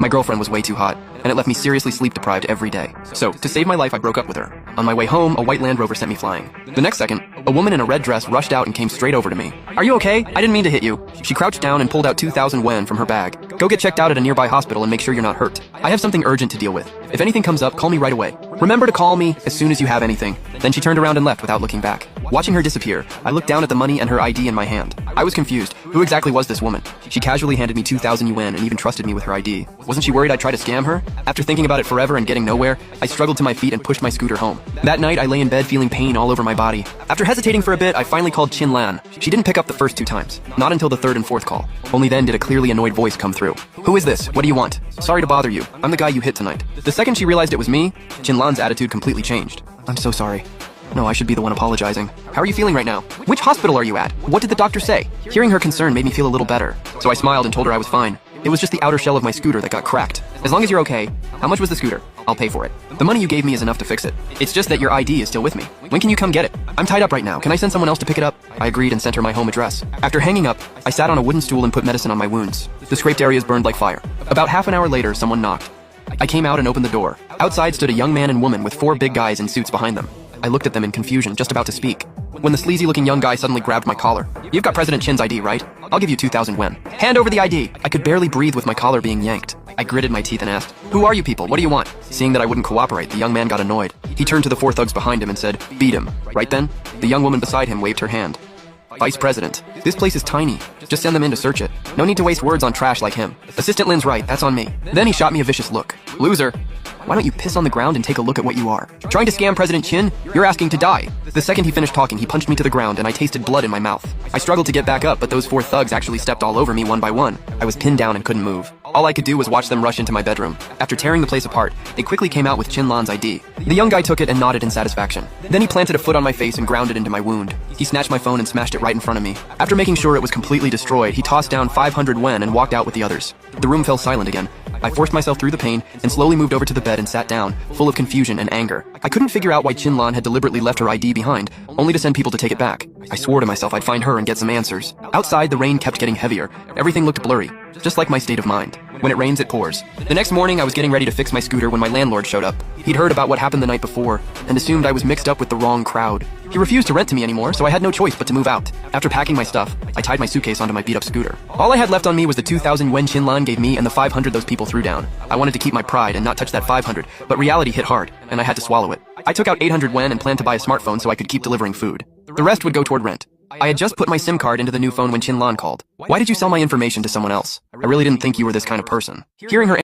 My girlfriend was way too hot, and it left me seriously sleep-deprived every day. So, to save my life, I broke up with her. On my way home, a white Land Rover sent me flying. The next second, a woman in a red dress rushed out and came straight over to me. "Are you okay? I didn't mean to hit you." She crouched down and pulled out 2,000 yuan from her bag. "Go get checked out at a nearby hospital and make sure you're not hurt. I have something urgent to deal with. If anything comes up, call me right away. Remember to call me as soon as you have anything." Then she turned around and left without looking back. Watching her disappear, I looked down at the money and her ID in my hand. I was confused. Who exactly was this woman? She casually handed me 2,000 yuan and even trusted me with her ID. Wasn't she worried I'd try to scam her? After thinking about it forever and getting nowhere, I struggled to my feet and pushed my scooter home. That night, I lay in bed feeling pain all over my body. After hesitating for a bit, I finally called Chin Lan. She didn't pick up the first 2 times. Not until the 3rd and 4th call. Only then did a clearly annoyed voice come through. "Who is this? What do you want? Sorry to bother you. I'm the guy you hit tonight." The second she realized it was me, Chin Lan's attitude completely changed. "I'm so sorry. No, I should be the one apologizing. How are you feeling right now? Which hospital are you at? What did the doctor say?" Hearing her concern made me feel a little better, so I smiled and told her I was fine. It was just the outer shell of my scooter that got cracked. "As long as you're okay, how much was the scooter? I'll pay for it. The money you gave me is enough to fix it. It's just that your ID is still with me. When can you come get it? I'm tied up right now. Can I send someone else to pick it up?" I agreed and sent her my home address. After hanging up, I sat on a wooden stool and put medicine on my wounds. The scraped areas burned like fire. About half an hour later, someone knocked. I came out and opened the door. Outside stood a young man and woman with 4 big guys in suits behind them. I looked at them in confusion, just about to speak, when the sleazy-looking young guy suddenly grabbed my collar. "You've got President Chin's ID, right? I'll give you 2,000 yuan. Hand over the ID." I could barely breathe with my collar being yanked. I gritted my teeth and asked, "Who are you people? What do you want?" Seeing that I wouldn't cooperate, the young man got annoyed. He turned to the 4 thugs behind him and said, "Beat him." Right then, the young woman beside him waved her hand. "Vice President, this place is tiny. Just send them in to search it. No need to waste words on trash like him. Assistant Lin's right, that's on me." Then he shot me a vicious look. "Loser. Why don't you piss on the ground and take a look at what you are? Trying to scam President Chin? You're asking to die." The second he finished talking, he punched me to the ground and I tasted blood in my mouth. I struggled to get back up, but those 4 thugs actually stepped all over me one by one. I was pinned down and couldn't move. All I could do was watch them rush into my bedroom. After tearing the place apart, they quickly came out with Chin Lan's ID. The young guy took it and nodded in satisfaction. Then he planted a foot on my face and ground it into my wound. He snatched my phone and smashed it right in front of me. After making sure it was completely destroyed, he tossed down 500 yuan and walked out with the others. The room fell silent again. I forced myself through the pain and slowly moved over to the bed and sat down, full of confusion and anger. I couldn't figure out why Chin Lan had deliberately left her ID behind, only to send people to take it back. I swore to myself I'd find her and get some answers. Outside, the rain kept getting heavier. Everything looked blurry, just like my state of mind. When it rains, it pours. The next morning, I was getting ready to fix my scooter when my landlord showed up. He'd heard about what happened the night before and assumed I was mixed up with the wrong crowd. He refused to rent to me anymore, so I had no choice but to move out. After packing my stuff, I tied my suitcase onto my beat-up scooter. All I had left on me was the 2,000 yuan Chin Lan gave me and the 500 those people threw down. I wanted to keep my pride and not touch that 500, but reality hit hard, and I had to swallow it. I took out 800 yuan and planned to buy a smartphone so I could keep delivering food. The rest would go toward rent. I had just put my SIM card into the new phone when Chin Lan called. "Why did you sell my information to someone else? I really didn't think you were this kind of person." Hearing her